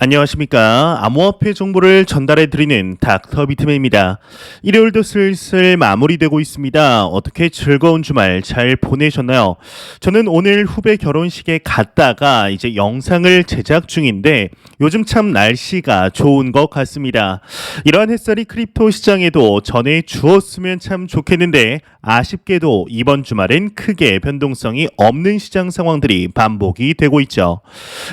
안녕하십니까. 암호화폐 정보를 전달해 드리는 닥터 비트맨입니다. 일요일도 슬슬 마무리되고 있습니다. 어떻게 즐거운 주말 잘 보내셨나요? 저는 오늘 후배 결혼식에 갔다가 이제 영상을 제작 중인데 요즘 참 날씨가 좋은 것 같습니다. 이러한 햇살이 크립토 시장에도 전해 주었으면 참 좋겠는데 아쉽게도 이번 주말엔 크게 변동성이 없는 시장 상황들이 반복이 되고 있죠.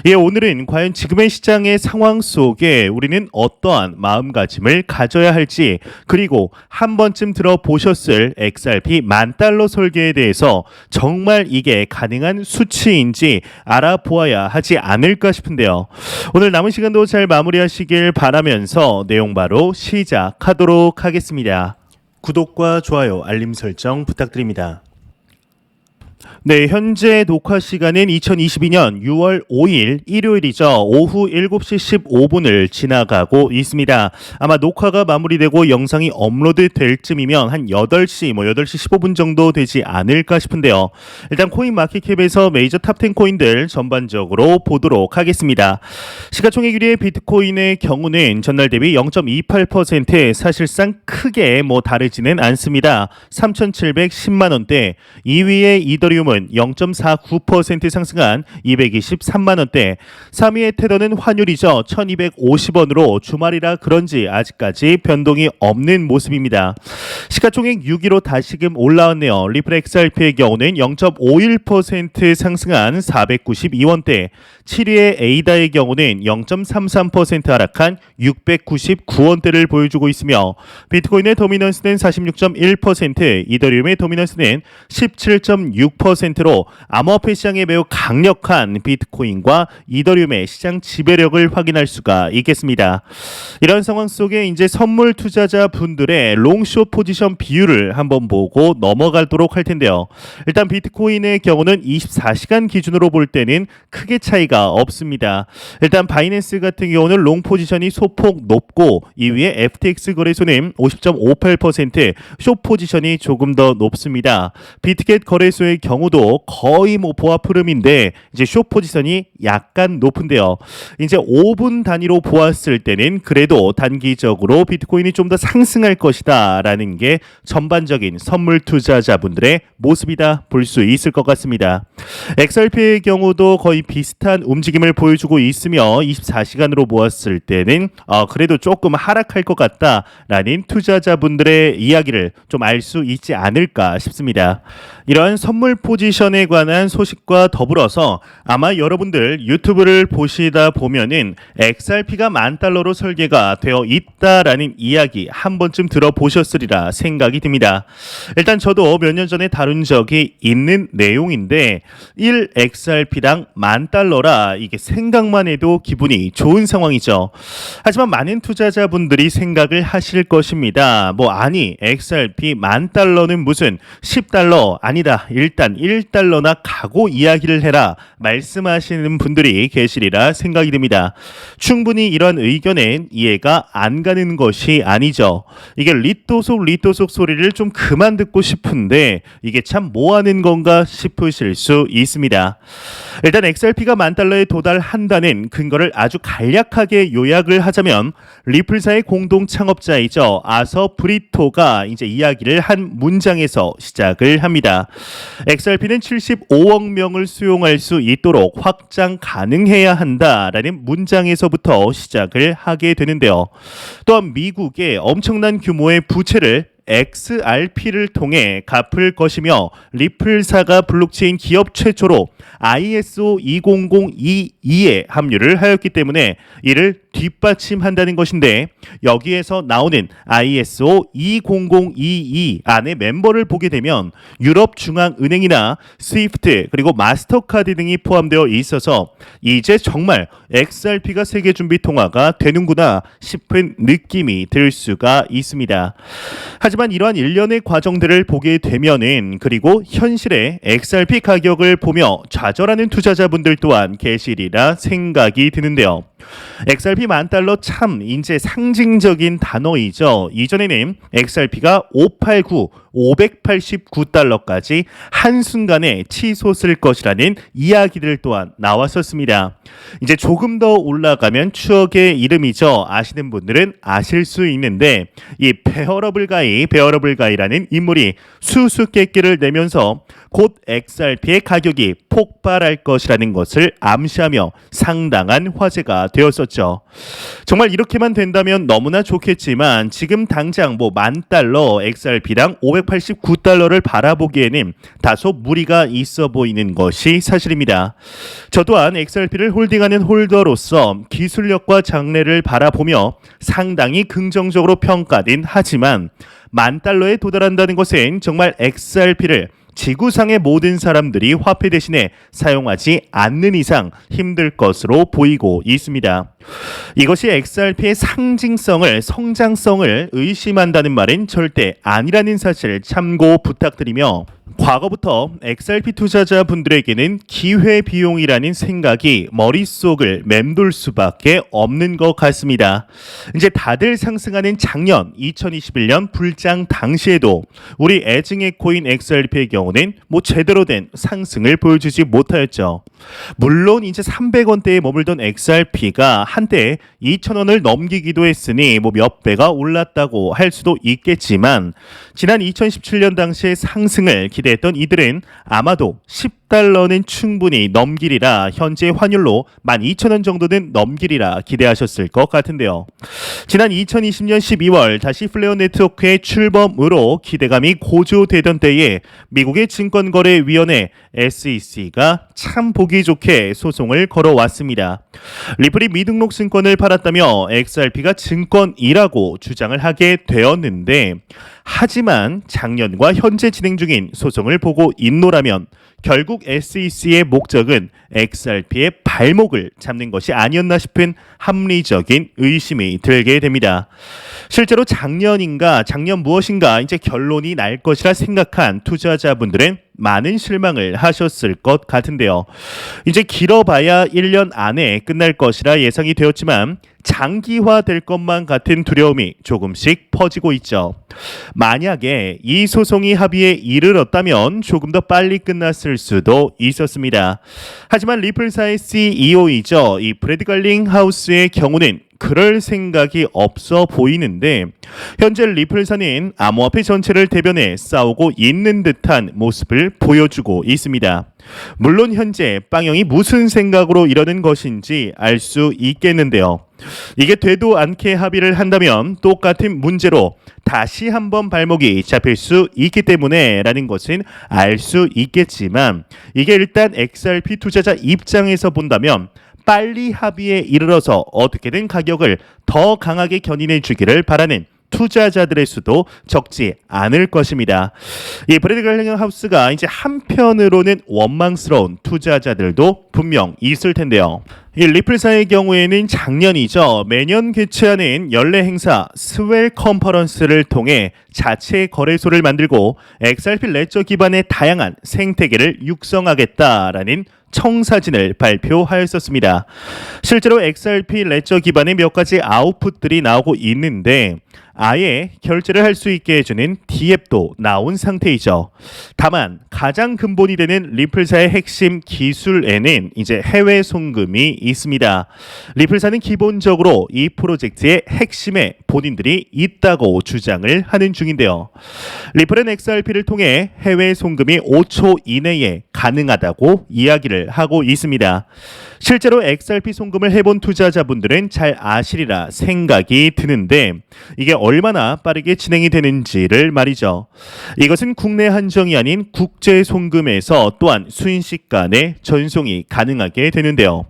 예, 오늘은 과연 지금의 시장의 상황 속에 우리는 어떠한 마음가짐을 가져야 할지, 그리고 한 번쯤 들어보셨을 XRP 10,000달러 설계에 대해서 정말 이게 가능한 수치인지 알아보아야 하지 않을까 싶은데요. 오늘 남은 시간도 잘 마무리하시길 바라면서 내용 바로 시작하도록 하겠습니다. 구독과 좋아요, 알림 설정 부탁드립니다. 네, 현재 녹화 시간은 2022년 6월 5일 일요일이죠. 오후 7시 15분을 지나가고 있습니다. 아마 녹화가 마무리되고 영상이 업로드 될 쯤이면 한 8시, 8시 15분 정도 되지 않을까 싶은데요. 일단 코인마켓캡에서 메이저 탑10 코인들 전반적으로 보도록 하겠습니다. 시가총액 1위의 비트코인의 경우는 전날 대비 0.28% 사실상 크게 다르지는 않습니다. 3,710만 원대. 2위의 이더리움은 0.49% 상승한 223만 원대. 3위의 테더는 환율이죠. 1250원으로 주말이라 그런지 아직까지 변동이 없는 모습입니다. 시가총액 6위로 다시금 올라왔네요. 리플 XRP의 경우는 0.51% 상승한 492원대. 7위의 에이다의 경우는 0.33% 하락한 699원대를 보여주고 있으며 비트코인의 도미넌스는 46.1%, 이더리움의 도미넌스는 17.6%로 암호화폐 시장에 매우 강력한 비트코인과 이더리움의 시장 지배력을 확인할 수가 있겠습니다. 이런 상황 속에 이제 선물 투자자 분들의 롱숏 포지션 비율을 한번 보고 넘어가도록 할 텐데요. 일단 비트코인의 경우는 24시간 기준으로 볼 때는 크게 차이가 없습니다. 일단 바이낸스 같은 경우는 롱 포지션이 소폭 높고 2위의 FTX 거래소는 50.58%, 숏 포지션이 조금 더 높습니다. 비트겟 거래소의 경우도 거의 보합 흐름인데 이제 숏 포지션이 약간 높은데요. 이제 5분 단위로 보았을 때는 그래도 단기적으로 비트코인이 좀 더 상승할 것이다 라는 게 전반적인 선물 투자자분들의 모습이다 볼 수 있을 것 같습니다. XRP의 경우도 거의 비슷한 움직임을 보여주고 있으며 24시간으로 보았을 때는 그래도 조금 하락할 것 같다라는 투자자분들의 이야기를 좀 알 수 있지 않을까 싶습니다. 이러한 선물 포지션에 관한 소식과 더불어서 아마 여러분들 유튜브를 보시다 보면은 XRP가 10,000달러로 설계가 되어 있다라는 이야기 한 번쯤 들어보셨으리라 생각이 듭니다. 일단 저도 몇 년 전에 다룬 적이 있는 내용인데 1XRP당 10,000달러라 이게 생각만 해도 기분이 좋은 상황이죠. 하지만 많은 투자자분들이 생각을 하실 것입니다. 아니 XRP 10,000달러는 무슨 10달러 아니다. 일단 1달러나 가고 이야기를 해라 말씀하시는 분들이 계시리라 생각이 듭니다. 충분히 이런 의견엔 이해가 안 가는 것이 아니죠. 이게 리또 속 소리를 좀 그만 듣고 싶은데 이게 참 뭐하는 건가 싶으실 수 있습니다. 일단 XRP가 10,000달러에 도달한다는 근거를 아주 간략하게 요약을 하자면 리플사의 공동 창업자이죠. 아서 브리토가 이제 이야기를 한 문장에서 시작을 합니다. XRP는 75억 명을 수용할 수 있도록 확장 가능해야 한다라는 문장에서부터 시작을 하게 되는데요. 또한 미국의 엄청난 규모의 부채를 XRP를 통해 갚을 것이며 리플사가 블록체인 기업 최초로 ISO 20022에 합류를 하였기 때문에 이를 뒷받침한다는 것인데 여기에서 나오는 ISO 20022 안에 멤버를 보게 되면 유럽중앙은행이나 스위프트 그리고 마스터카드 등이 포함되어 있어서 이제 정말 XRP가 세계준비 통화가 되는구나 싶은 느낌이 들 수가 있습니다. 하지만 이러한 일련의 과정들을 보게 되면은 그리고 현실의 XRP 가격을 보며 좌절하는 투자자분들 또한 계시리라 생각이 드는데요. XRP 10,000달러 참 이제 상징적인 단어이죠. 이전에는 XRP가 589, 589달러까지 한순간에 치솟을 것이라는 이야기들 또한 나왔었습니다. 이제 조금 더 올라가면 추억의 이름이죠. 아시는 분들은 아실 수 있는데 이 베어러블 가이라는 인물이 수수께끼를 내면서 곧 XRP의 가격이 폭발할 것이라는 것을 암시하며 상당한 화제가 되었었죠. 정말 이렇게만 된다면 너무나 좋겠지만 지금 당장 뭐 10,000달러 XRP당 589달러를 바라보기에는 다소 무리가 있어 보이는 것이 사실입니다. 저 또한 XRP를 홀딩하는 홀더로서 기술력과 장래를 바라보며 상당히 긍정적으로 평가는 하지만 10,000달러에 도달한다는 것은 정말 XRP를 지구상의 모든 사람들이 화폐 대신에 사용하지 않는 이상 힘들 것으로 보이고 있습니다. 이것이 XRP의 상징성을, 성장성을 의심한다는 말은 절대 아니라는 사실 참고 부탁드리며 과거부터 XRP 투자자분들에게는 기회비용이라는 생각이 머릿속을 맴돌 수밖에 없는 것 같습니다. 이제 다들 상승하는 작년 2021년 불장 당시에도 우리 애증의 코인 XRP의 경우는 뭐 제대로 된 상승을 보여주지 못하였죠. 물론 이제 300원대에 머물던 XRP가 한때 2,000원을 넘기기도 했으니 뭐 몇 배가 올랐다고 할 수도 있겠지만 지난 2017년 당시의 상승을 기대했던 이들은 아마도 10달러는 충분히 넘기리라, 현재 환율로 12,000원 정도는 넘기리라 기대하셨을 것 같은데요. 지난 2020년 12월 다시 플레어 네트워크의 출범으로 기대감이 고조되던 때에 미국의 증권거래위원회 SEC가 참 보기 좋게 소송을 걸어왔습니다. 리플이 미등록 증권을 팔았다며 XRP가 증권이라고 주장을 하게 되었는데 하지만 작년과 현재 진행 중인 소송을 보고 있노라면 결국 SEC의 목적은 XRP의 발목을 잡는 것이 아니었나 싶은 합리적인 의심이 들게 됩니다. 실제로 작년 무엇인가 이제 결론이 날 것이라 생각한 투자자분들은 많은 실망을 하셨을 것 같은데요. 이제 길어봐야 1년 안에 끝날 것이라 예상이 되었지만 장기화될 것만 같은 두려움이 조금씩 퍼지고 있죠. 만약에 이 소송이 합의에 이르렀다면 조금 더 빨리 끝났을 수도 있었습니다. 하지만 리플사의 CEO이죠. 이 브래드 갈링하우스의 경우는 그럴 생각이 없어 보이는데 현재 리플사는 암호화폐 전체를 대변해 싸우고 있는 듯한 모습을 보여주고 있습니다. 물론 현재 빵영이 무슨 생각으로 이러는 것인지 알 수 있겠는데요. 이게 되도 않게 합의를 한다면 똑같은 문제로 다시 한번 발목이 잡힐 수 있기 때문에 라는 것은 알 수 있겠지만 이게 일단 XRP 투자자 입장에서 본다면 빨리 합의에 이르러서 어떻게든 가격을 더 강하게 견인해 주기를 바라는 투자자들의 수도 적지 않을 것입니다. 이 브래드 갈링하우스가 이제 한편으로는 원망스러운 투자자들도 분명 있을 텐데요. 이 리플사의 경우에는 작년이죠. 매년 개최하는 연례 행사 스웰 컨퍼런스를 통해 자체 거래소를 만들고 XRP 레저 기반의 다양한 생태계를 육성하겠다라는 청사진을 발표하였었습니다. 실제로 XRP 레저 기반의 몇 가지 아웃풋들이 나오고 있는데 아예 결제를 할 수 있게 해주는 D앱도 나온 상태이죠. 다만 가장 근본이 되는 리플사의 핵심 기술에는 이제 해외 송금이 있습니다. 리플사는 기본적으로 이 프로젝트의 핵심에 본인들이 있다고 주장을 하는 중인데요. 리플은 XRP를 통해 해외 송금이 5초 이내에 가능하다고 이야기를 하고 있습니다. 실제로 XRP 송금을 해본 투자자분들은 잘 아시리라 생각이 드는데 이게 얼마나 빠르게 진행이 되는지를 말이죠. 이것은 국내 한정이 아닌 국제 송금에서 또한 순식간에 전송이 가능하게 되는데요.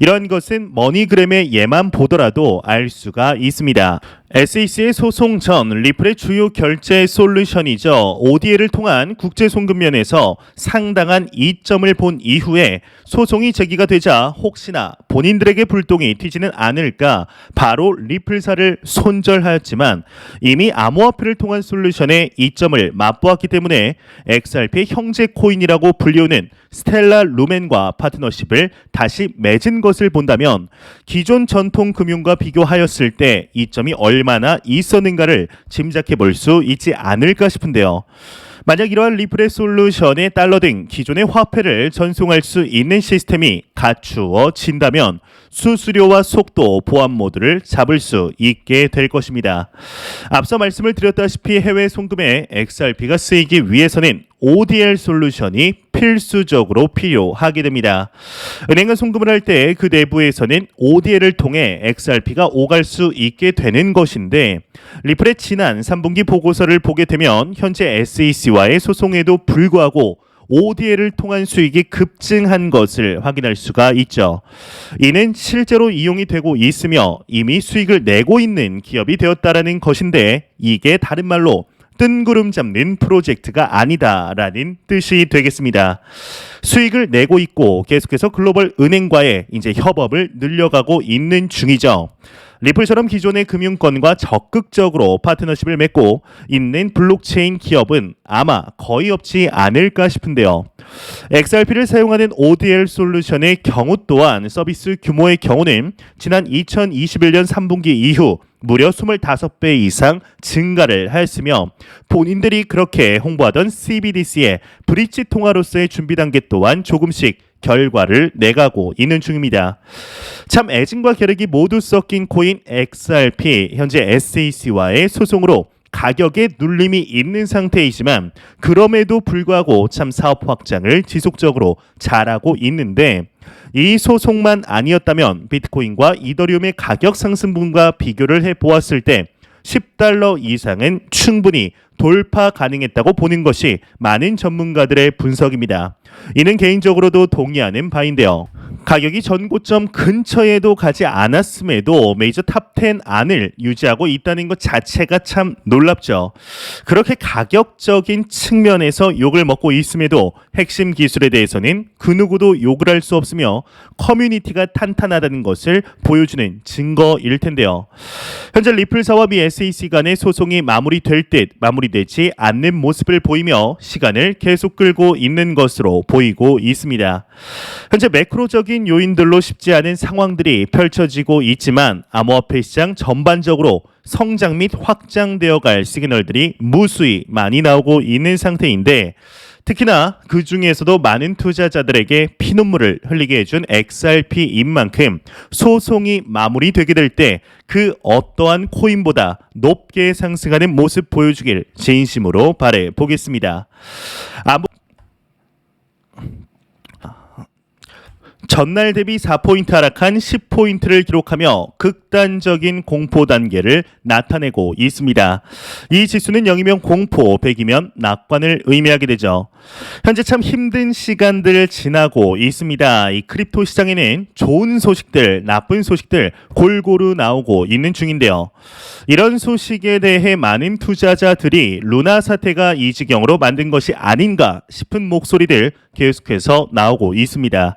이런 것은 머니그램의 예만 보더라도 알 수가 있습니다. SEC의 소송 전 리플의 주요 결제 솔루션이죠. ODA를 통한 국제 송금면에서 상당한 이점을 본 이후에 소송이 제기가 되자 혹시나 본인들에게 불똥이 튀지는 않을까 바로 리플사를 손절하였지만 이미 암호화폐를 통한 솔루션의 이점을 맛보았기 때문에 XRP의 형제 코인이라고 불리우는 스텔라 루멘과 파트너십을 다시 맺은 것을 본다면 기존 전통 금융과 비교하였을 때 이점이 얼마나 있었는가를 짐작해 볼 수 있지 않을까 싶은데요. 만약 이러한 리플의 솔루션에 달러 등 기존의 화폐를 전송할 수 있는 시스템이 갖추어진다면 수수료와 속도, 보안 모드를 잡을 수 있게 될 것입니다. 앞서 말씀을 드렸다시피 해외 송금에 XRP가 쓰이기 위해서는 ODL 솔루션이 필수적으로 필요하게 됩니다. 은행은 송금을 할 때 그 내부에서는 ODL을 통해 XRP가 오갈 수 있게 되는 것인데 리플의 지난 3분기 보고서를 보게 되면 현재 SEC와의 소송에도 불구하고 ODL을 통한 수익이 급증한 것을 확인할 수가 있죠. 이는 실제로 이용이 되고 있으며 이미 수익을 내고 있는 기업이 되었다라는 것인데 이게 다른 말로 뜬구름 잡는 프로젝트가 아니다라는 뜻이 되겠습니다. 수익을 내고 있고 계속해서 글로벌 은행과의 이제 협업을 늘려가고 있는 중이죠. 리플처럼 기존의 금융권과 적극적으로 파트너십을 맺고 있는 블록체인 기업은 아마 거의 없지 않을까 싶은데요. XRP를 사용하는 ODL 솔루션의 경우 또한 서비스 규모의 경우는 지난 2021년 3분기 이후 무려 25배 이상 증가를 하였으며 본인들이 그렇게 홍보하던 CBDC의 브릿지 통화로서의 준비 단계 또한 조금씩 결과를 내가고 있는 중입니다. 참 애증과 계력이 모두 섞인 코인 XRP 현재 SEC와의 소송으로 가격에 눌림이 있는 상태이지만 그럼에도 불구하고 참 사업 확장을 지속적으로 잘하고 있는데 이 소송만 아니었다면 비트코인과 이더리움의 가격 상승분과 비교를 해보았을 때 $10 이상은 충분히 돌파 가능했다고 보는 것이 많은 전문가들의 분석입니다. 이는 개인적으로도 동의하는 바인데요. 가격이 전고점 근처에도 가지 않았음에도 메이저 탑10 안을 유지하고 있다는 것 자체가 참 놀랍죠. 그렇게 가격적인 측면에서 욕을 먹고 있음에도 핵심 기술에 대해서는 그 누구도 욕을 할 수 없으며 커뮤니티가 탄탄하다는 것을 보여주는 증거일 텐데요. 현재 리플사와 미 SEC 간의 소송이 마무리될 듯 마무리되지 않는 모습을 보이며 시간을 계속 끌고 있는 것으로 보이고 있습니다. 현재 매크로적인 요인들로 쉽지 않은 상황들이 펼쳐지고 있지만 암호화폐 시장 전반적으로 성장 및 확장되어 갈 시그널들이 무수히 많이 나오고 있는 상태인데 특히나 그 중에서도 많은 투자자들에게 피눈물을 흘리게 해준 XRP인 만큼 소송이 마무리되게 될 때 그 어떠한 코인보다 높게 상승하는 모습 보여주길 진심으로 바라보겠습니다. 전날 대비 4포인트 하락한 10포인트를 기록하며 극단적인 공포 단계를 나타내고 있습니다. 이 지수는 0이면 공포, 100이면 낙관을 의미하게 되죠. 현재 참 힘든 시간들을 지나고 있습니다. 이 크립토 시장에는 좋은 소식들, 나쁜 소식들 골고루 나오고 있는 중인데요. 이런 소식에 대해 많은 투자자들이 루나 사태가 이 지경으로 만든 것이 아닌가 싶은 목소리들 계속해서 나오고 있습니다.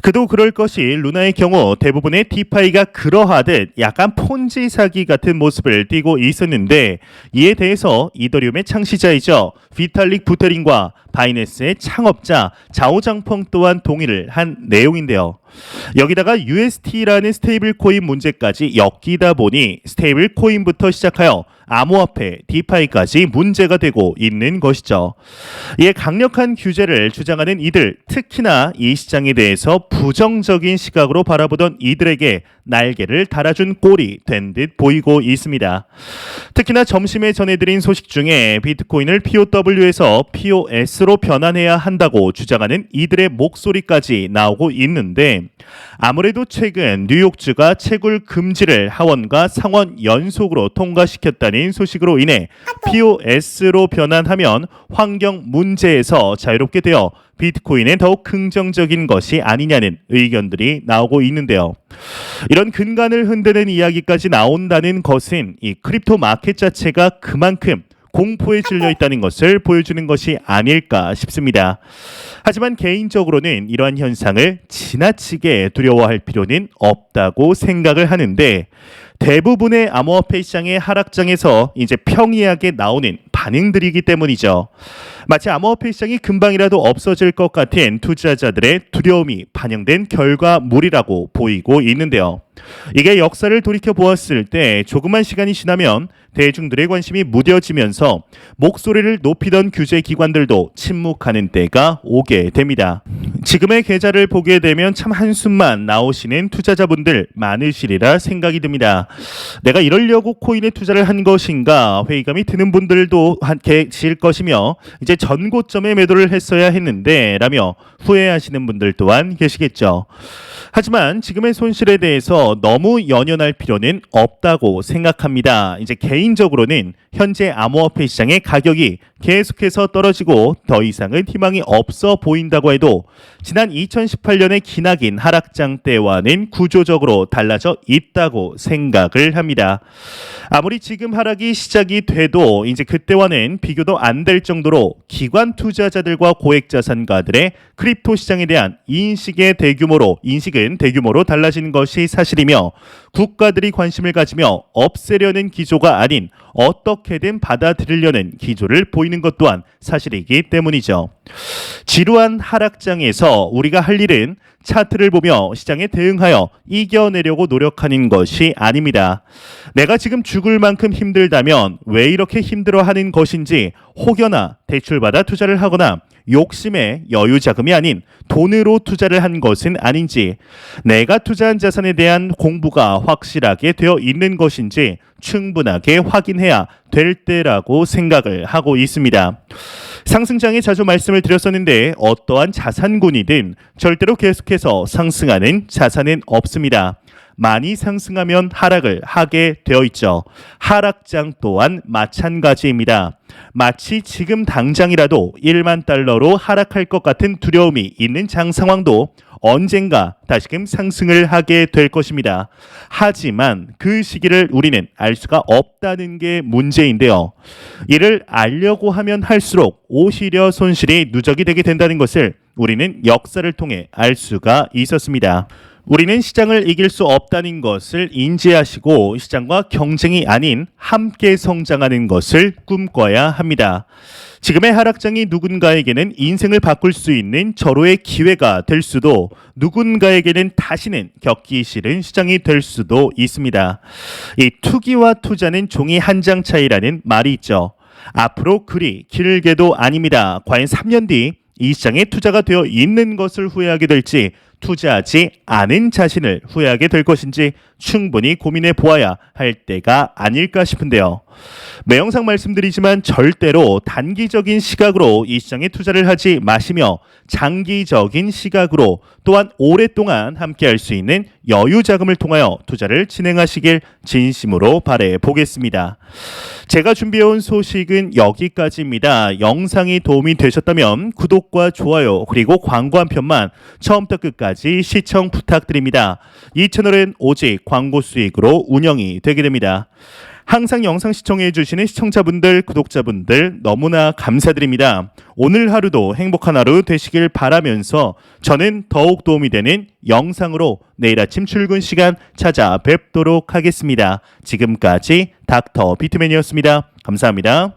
그도 그럴 것이 루나의 경우 대부분의 디파이가 그러하듯 약간 폰지 사기 같은 모습을 띠고 있었는데 이에 대해서 이더리움의 창시자이죠. 비탈릭 부테린과 바이낸스의 창업자 자오장펑 또한 동의를 한 내용인데요. 여기다가 UST라는 스테이블 코인 문제까지 엮이다 보니 스테이블 코인부터 시작하여 암호화폐, 디파이까지 문제가 되고 있는 것이죠. 이에 강력한 규제를 주장하는 이들, 특히나 이 시장에 대해서 부정적인 시각으로 바라보던 이들에게 날개를 달아준 꼴이 된 듯 보이고 있습니다. 특히나 점심에 전해드린 소식 중에 비트코인을 POW에서 POS로 변환해야 한다고 주장하는 이들의 목소리까지 나오고 있는데 아무래도 최근 뉴욕주가 채굴 금지를 하원과 상원 연속으로 통과시켰다는 소식으로 인해 POS로 변환하면 환경 문제에서 자유롭게 되어 비트코인에 더욱 긍정적인 것이 아니냐는 의견들이 나오고 있는데요. 이런 근간을 흔드는 이야기까지 나온다는 것은 이 크립토 마켓 자체가 그만큼 공포에 질려 있다는 것을 보여주는 것이 아닐까 싶습니다. 하지만 개인적으로는 이러한 현상을 지나치게 두려워할 필요는 없다고 생각을 하는데, 대부분의 암호화폐 시장의 하락장에서 이제 평이하게 나오는 반응들이기 때문이죠. 마치 암호화폐 시장이 금방이라도 없어질 것 같은 투자자들의 두려움이 반영된 결과물이라고 보이고 있는데요. 이게 역사를 돌이켜 보았을 때 조그만 시간이 지나면 대중들의 관심이 무뎌지면서 목소리를 높이던 규제 기관들도 침묵하는 때가 오게 됩니다. 지금의 계좌를 보게 되면 참 한숨만 나오시는 투자자분들 많으시리라 생각이 듭니다. 내가 이러려고 코인에 투자를 한 것인가 회의감이 드는 분들도 계실 것이며, 이제 전고점에 매도를 했어야 했는데 라며 후회하시는 분들 또한 계시겠죠. 하지만 지금의 손실에 대해서 너무 연연할 필요는 없다고 생각합니다. 이제 개인적으로는 현재 암호화폐 시장의 가격이 계속해서 떨어지고 더 이상은 희망이 없어 보인다고 해도 지난 2018년의 기나긴 하락장 때와는 구조적으로 달라져 있다고 생각을 합니다. 아무리 지금 하락이 시작이 돼도 이제 그때와는 비교도 안 될 정도로 기관 투자자들과 고액자산가들의 크립토 시장에 대한 인식은 대규모로 달라지는 것이 사실이며, 국가들이 관심을 가지며 없애려는 기조가 아닌 어떻게든 받아들이려는 기조를 보이는 것 또한 사실이기 때문이죠. 지루한 하락장에서 우리가 할 일은 차트를 보며 시장에 대응하여 이겨내려고 노력하는 것이 아닙니다. 내가 지금 죽을 만큼 힘들다면 왜 이렇게 힘들어하는 것인지 혹여나 대출받아 투자를 하거나 욕심에 여유 자금이 아닌 돈으로 투자를 한 것은 아닌지, 내가 투자한 자산에 대한 공부가 확실하게 되어 있는 것인지 충분하게 확인해야 될 때라고 생각을 하고 있습니다. 상승장에 자주 말씀을 드렸었는데, 어떠한 자산군이든 절대로 계속해서 상승하는 자산은 없습니다. 많이 상승하면 하락을 하게 되어 있죠. 하락장 또한 마찬가지입니다. 마치 지금 당장이라도 1만 달러로 하락할 것 같은 두려움이 있는 장 상황도 언젠가 다시금 상승을 하게 될 것입니다. 하지만 그 시기를 우리는 알 수가 없다는 게 문제인데요. 이를 알려고 하면 할수록 오히려 손실이 누적이 되게 된다는 것을 우리는 역사를 통해 알 수가 있었습니다. 우리는 시장을 이길 수 없다는 것을 인지하시고 시장과 경쟁이 아닌 함께 성장하는 것을 꿈꿔야 합니다. 지금의 하락장이 누군가에게는 인생을 바꿀 수 있는 절호의 기회가 될 수도, 누군가에게는 다시는 겪기 싫은 시장이 될 수도 있습니다. 이 투기와 투자는 종이 한 장 차이라는 말이 있죠. 앞으로 그리 길게도 아닙니다. 과연 3년 뒤 이 시장에 투자가 되어 있는 것을 후회하게 될지, 투자하지 않은 자신을 후회하게 될 것인지 충분히 고민해 보아야 할 때가 아닐까 싶은데요. 매 영상 말씀드리지만 절대로 단기적인 시각으로 이 시장에 투자를 하지 마시며 장기적인 시각으로 또한 오랫동안 함께할 수 있는 여유 자금을 통하여 투자를 진행하시길 진심으로 바래 보겠습니다. 제가 준비해온 소식은 여기까지입니다. 영상이 도움이 되셨다면 구독과 좋아요 그리고 광고 한 편만 처음부터 끝까지 시청 부탁드립니다. 이 채널은 오직 광고 수익으로 운영이 되게 됩니다. 항상 영상 시청해 주시는 시청자분들, 구독자분들 너무나 감사드립니다. 오늘 하루도 행복한 하루 되시길 바라면서 저는 더욱 도움이 되는 영상으로 내일 아침 출근 시간 찾아뵙도록 하겠습니다. 지금까지 닥터 비트맨이었습니다. 감사합니다.